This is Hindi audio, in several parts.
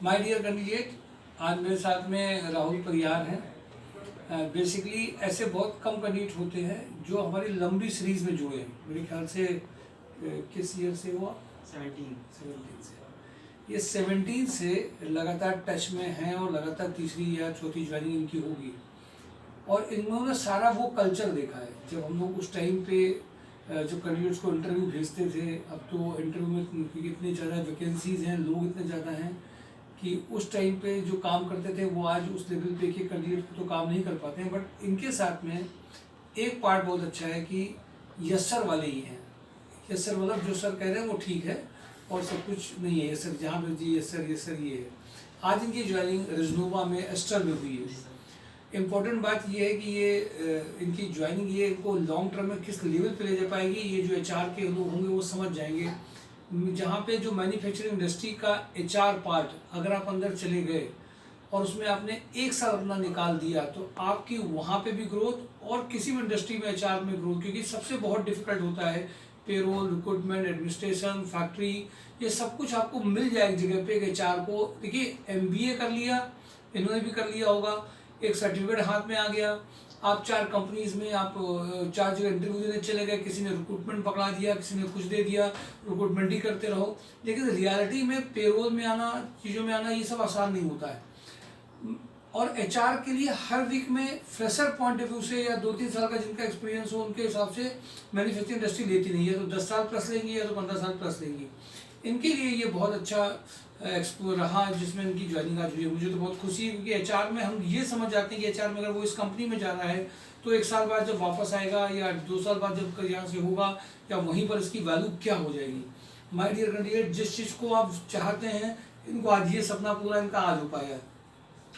माय डियर कैंडिडेट, आज मेरे साथ में राहुल परियार हैं। बेसिकली ऐसे बहुत कम कैंडिडेट होते हैं जो हमारी लंबी सीरीज में जुड़े हैं। मेरे ख्याल से किस ईयर से हुआ? 17 से। ये 17 से लगातार टच में हैं और लगातार तीसरी या चौथी ज्वाइनिंग इनकी होगी। और इन्होंने सारा वो कल्चर देखा है जब हम लोग उस टाइम पे जो कैंडिडेट्स को इंटरव्यू भेजते थे। अब तो इंटरव्यू में इतनी ज़्यादा वैकेंसीज हैं, लोग इतने ज़्यादा हैं कि उस टाइम पे जो काम करते थे वो आज उस लेवल पे के कैंडिडेट को तो काम नहीं कर पाते हैं। बट इनके साथ में एक पार्ट बहुत अच्छा है कि यस सर वाले ही हैं। यस सर मतलब जो सर कह रहे हैं वो ठीक है और सब कुछ नहीं है। यस सर जहाँ पे जी यस सर ये है। आज इनकी ज्वाइनिंग रिजनोवा में एस्टर में हुई है। इम्पॉर्टेंट बात ये है कि ये इनकी ज्वाइनिंग ये इनको लॉन्ग टर्म में किस लेवल पे ले जा पाएगी, ये जो एचआर के लोग होंगे वो समझ जाएंगे। जहाँ पे जो मैन्युफैक्चरिंग इंडस्ट्री का एचआर पार्ट अगर आप अंदर चले गए और उसमें आपने 1 साल अपना निकाल दिया तो आपकी वहाँ पे भी ग्रोथ और किसी भी इंडस्ट्री में एचआर में ग्रोथ, क्योंकि सबसे बहुत डिफिकल्ट होता है पेरोल, रिक्रूटमेंट, एडमिनिस्ट्रेशन, फैक्ट्री, ये सब कुछ आपको मिल जाए एक जगह पे। एचआर को देखिए, एमबीए कर लिया, इन्होंने भी कर लिया होगा, एक सर्टिफिकेट हाथ में आ गया, आप 4 कंपनीज में आप 4 जगह इंटरव्यू देने चले गए, किसी ने रिक्रूटमेंट पकड़ा दिया, किसी ने कुछ दे दिया, रिक्रूटमेंट ही करते रहो। लेकिन रियलिटी में पेरोल में आना, चीज़ों में आना, ये सब आसान नहीं होता है। और एचआर के लिए हर वीक में फ्रेशर पॉइंट ऑफ व्यू से या 2-3 साल का जिनका एक्सपीरियंस हो उनके हिसाब से मैन्युफैक्चरिंग इंडस्ट्री लेती नहीं है। तो 10 साल प्लस लेंगी या तो 15 साल प्लस लेंगी। इनके लिए ये बहुत अच्छा एक्सपो रहा जिसमें इनकी ज्वाइनिंग आज हुई है। मुझे तो बहुत खुशी है क्योंकि एचआर में हम ये समझ जाते हैं कि एचआर में अगर वो इस कंपनी में जा रहा है तो 1 साल बाद जब वापस आएगा या 2 साल बाद जब यहाँ से होगा या वहीं पर इसकी वैल्यू क्या हो जाएगी। माय डियर कैंडिडेट, जिस चीज़ को आप चाहते हैं इनको आज ये सपना पूरा इनका आज हो पाया है।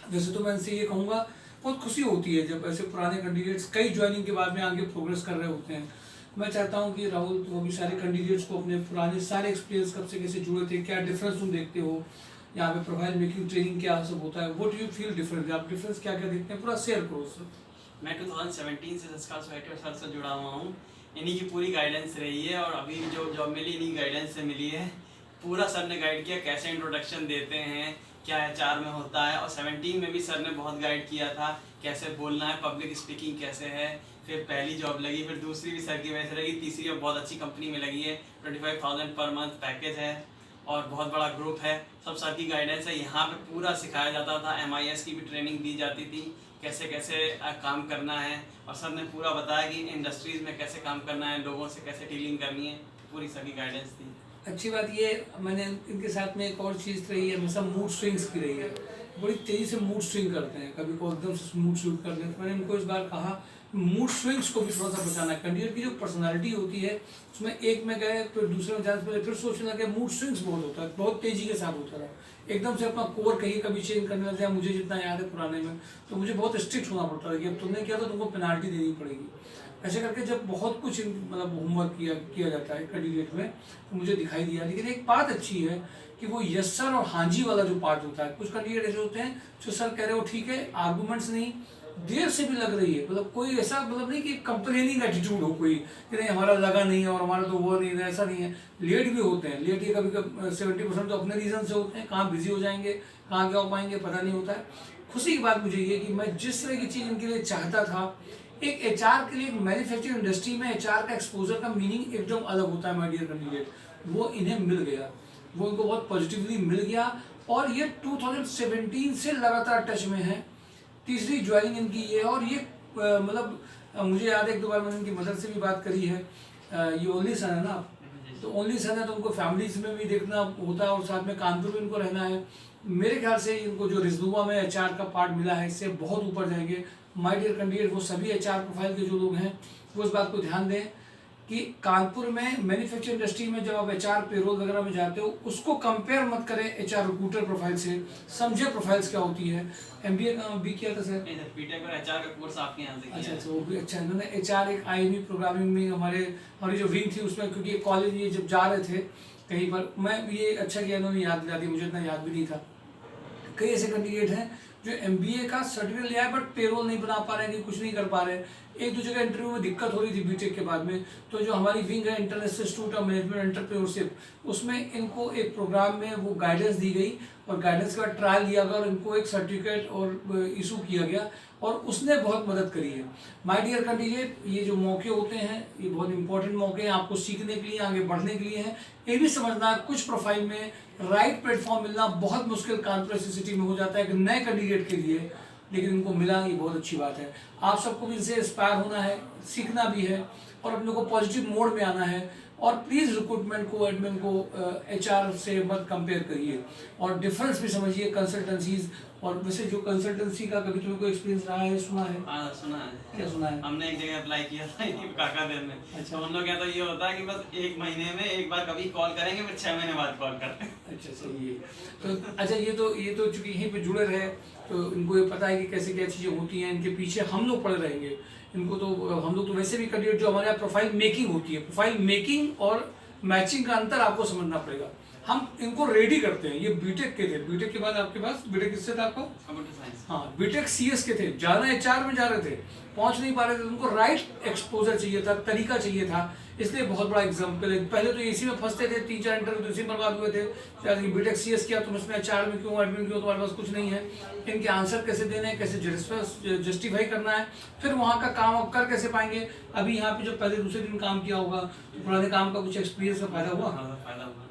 वैसे तो मैं इनसे ये कहूँगा, बहुत खुशी होती है जब ऐसे पुराने कैंडिडेट्स कई ज्वाइनिंग के बाद में आगे प्रोग्रेस कर रहे होते हैं। मैं चाहता हूँ कि राहुल वो भी सारे कैंडिडेट्स को अपने पुराने सारे एक्सपीरियंस कब से कैसे जुड़े थे, क्या डिफरेंस तुम देखते हो, यहाँ पे प्रोफाइल मेकिंग ट्रेनिंग क्या सब होता है, व्हाट यू फील डिफरेंट, आप डिफरेंस क्या क्या देखते हैं, पूरा शेयर करो सर। मैं 2017 से संस्कार सोसाइटी और सर से जुड़ा हुआ हूँ। इन्हीं की पूरी गाइडेंस रही है और अभी जो जॉब मिली इन्हीं गाइडेंस से मिली है। पूरा सर ने गाइड किया कैसे इंट्रोडक्शन देते हैं, क्या एचआर में होता है। और 17 में भी सर ने बहुत गाइड किया था कैसे बोलना है, पब्लिक स्पीकिंग कैसे है। फिर पहली जॉब लगी, फिर दूसरी भी सर की वजह से लगी, तीसरी अब बहुत अच्छी कंपनी में लगी है। 25,000 पर मंथ पैकेज है और बहुत बड़ा ग्रुप है। सब सर की गाइडेंस है। यहाँ पे पूरा सिखाया जाता था, MIS की भी ट्रेनिंग दी जाती थी, कैसे कैसे काम करना है। और सर ने पूरा बताया कि इंडस्ट्रीज़ में कैसे काम करना है, लोगों से कैसे डीलिंग करनी है, पूरी सर की गाइडेंस थी। अच्छी बात ये मैंने इनके साथ में एक और चीज़ रही है, हमेशा मूड स्विंग्स की रही है। बड़ी तेज़ी से मूड स्विंग करते हैं, कभी को एकदम से मूड स्विंग कर देते हैं। मैंने इनको इस बार कहा मूड स्विंग्स को भी थोड़ा सा बचाना है। कैंडिडेट की जो पर्सनालिटी होती है उसमें एक में गए फिर दूसरे में जाने से पहले फिर सोचने लगे, मूड स्विंग्स बहुत होता है, बहुत तेज़ी के साथ होता है। एकदम से अपना कोर कहीं कभी चेंज करने लग जाए। मुझे जितना याद है पुराने में तो मुझे बहुत स्ट्रिक्ट होना पड़ता था कि अब तुमने किया तो तुमको पेनाल्टी देनी पड़ेगी। ऐसे करके जब बहुत कुछ मतलब होमवर्क किया जाता है कैंडिडेट में तो मुझे दिखाई दिया। लेकिन एक बात अच्छी है कि वो यस सर और हाँ जी वाला जो पार्ट होता है, कुछ कैंडिडेट ऐसे होते हैं जो सर कह रहे हो ठीक है, आर्गूमेंट्स नहीं, देर से भी लग रही है, मतलब कोई ऐसा मतलब नहीं कि कंप्लेनिंग एटीट्यूड हो कोई कि नहीं हमारा लगा नहीं है और हमारा तो वो नहीं है, ऐसा नहीं है। लेट भी होते हैं, लेट ये कभी कभी 70% तो अपने रीज़न से होते हैं, कहाँ बिजी हो जाएंगे, कहाँ क्या हो पाएंगे पता नहीं होता है। खुशी की बात मुझे ये कि मैं जिस तरह की चीज़ इनके लिए चाहता था, एक एचआर के लिए मैन्युफैक्चरिंग इंडस्ट्री में एचआर का एक्सपोजर का मीनिंग एकदम अलग होता है। माय डियर कैंडिडेट, वो इन्हें मिल गया, वो इनको बहुत पॉजिटिवली मिल गया और ये 2017 से लगातार टच में है। तीसरी ज्वाइनिंग इनकी ये है और ये मतलब मुझे याद है 1-2 बार मैंने इनकी मदर से भी बात करी है। ये ओनली सन है ना, तो ओनली सन है तो उनको फैमिलीज में भी देखना होता है और साथ में कानपुर में इनको रहना है। मेरे ख्याल से इनको जो रिजनुवा में एचआर का पार्ट मिला है इससे बहुत ऊपर जाएंगे। माय डियर कैंडिडेट, वो सभी एचआर प्रोफाइल के जो लोग हैं वो इस बात को ध्यान दें कि कानपुर में मैन्युफैक्चरिंग इंडस्ट्री में जब आप एचआर पेरोल वगैरह में जाते हो उसको कंपेयर मत करें एचआर रिक्रूटर प्रोफाइल से। समझे प्रोफाइल्स क्या होती है। एमबीए का भी किया था सर? बीटेक और एचआर का कोर्स आपके यहाँ से किया। अच्छा, वो भी अच्छा है। इन्होंने एचआर एक IME प्रोग्रामिंग में हमारी जो विंग थी उसमें, क्योंकि कॉलेज ये जब जा रहे थे कहीं पर, मैं ये अच्छा किया इन्होंने याद दिला दिया, मुझे इतना याद भी नहीं था। कई ऐसे कैंडिडेट हैं जो MBA का सर्टिफिकेट लिया है बट पेरोल नहीं बना पा रहे हैं कि कुछ नहीं कर पा रहे हैं। एक दो जगह इंटरव्यू में दिक्कत हो रही थी बीटेक के बाद में, तो जो हमारी विंग है international institute of management entrepreneurship, उसमें इनको एक प्रोग्राम में वो गाइडेंस दी गई और गाइडेंस का ट्रायल दिया गया और इनको एक सर्टिफिकेट और इशू किया गया और उसने बहुत मदद करी है। माय डियर कैंडिडेट, ये जो मौके होते हैं ये बहुत इंपॉर्टेंट मौके हैं आपको सीखने के लिए, आगे बढ़ने के लिए हैं। ये भी समझना है कुछ प्रोफाइल में राइट प्लेटफॉर्म मिलना बहुत मुश्किल कानपुर सिटी में हो जाता है कि नए कैंडिडेट के लिए, लेकिन इनको मिला, ये बहुत अच्छी बात है। आप सबको भी इनसे इंस्पायर होना है, सीखना भी है और अपने को पॉजिटिव मोड में आना है। और प्लीज़ रिक्रूटमेंट को, एडमिन को HR से मत कंपेयर करिए और डिफरेंस भी समझिए कंसल्टेंसीज। और वैसे जो कंसल्टेंसी का कभी तुम्हें कोई एक्सपीरियंस रहा है, सुना है? हाँ सुना है। क्या सुना है? हमने एक जगह अप्लाई किया था काकादेव में। अच्छा। तो हम लोग क्या, तो ये होता है कि बस 1 महीने में एक बार कभी कॉल करेंगे, फिर 6 महीने बाद कॉल करते हैं। अच्छा सही है। तो अच्छा, ये तो चूंकि यहीं पे जुड़े रहे तो इनको ये पता है कि कैसे क्या चीज़ें होती हैं, इनके पीछे हम लोग पड़े रहेंगे। इनको तो हम लोग तो वैसे भी कैंडिडेट जो हमारे यहाँ प्रोफाइल मेकिंग होती है, प्रोफाइल मेकिंग और मैचिंग का अंतर आपको समझना पड़ेगा। हम इनको रेडी करते हैं। ये बीटेक के थे, बीटेक के बाद आपके पास बीटेक किससे था आपको? Computer science. हाँ, बीटेक CS के थे, जाना HR में जा रहे थे, पहुंच नहीं पा रहे थे, उनको राइट एक्सपोजर चाहिए था, तरीका चाहिए था, इसलिए बहुत बड़ा एग्जाम्पल है। पहले तो इसी में फंसते थे, 3-4 इंटरव्यू तो इसी में बर्बाद हुए थे। शायद बीटेक CS किया तुम इसमें HR में क्यों, एडमिन क्यों, तुम्हारे पास कुछ नहीं है। इनके आंसर कैसे देने हैं, कैसे जस्टिफाई करना है, फिर वहाँ का काम आप कर कैसे पाएंगे। अभी यहाँ पे जो पहले दूसरे दिन काम किया होगा तो पुराने काम का कुछ एक्सपीरियंस का फायदा हुआ।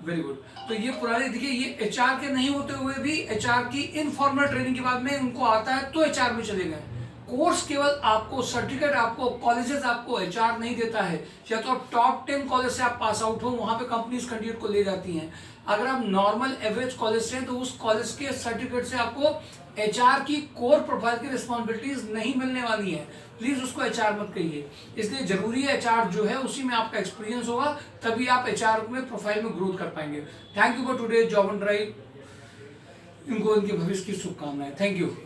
Very good. तो ये पुराने, देखिए ये HR के नहीं होते हुए भी HR की इनफॉर्मल ट्रेनिंग के बाद में उनको आता है तो HR में चले गए। कोर्स केवल आपको, सर्टिफिकेट आपको, कॉलेजेस आपको HR नहीं देता है। या तो आप टॉप 10 कॉलेज से आप पास आउट हो, वहाँ पे कंपनीज कैंडिडेट को ले जाती हैं। अगर आप नॉर्मल एवरेज कॉलेज से हैं तो उस कॉलेज के सर्टिफिकेट से आपको HR की कोर प्रोफाइल की रिस्पॉन्सिबिलिटीज नहीं मिलने वाली हैं। प्लीज उसको HR मत कहिए। इसलिए जरूरी है HR जो है उसी में आपका एक्सपीरियंस होगा, तभी आप HR में प्रोफाइल में ग्रोथ कर पाएंगे। Thank you for today job and drive. इनको इनके भविष्य की शुभकामनाएं। Thank you.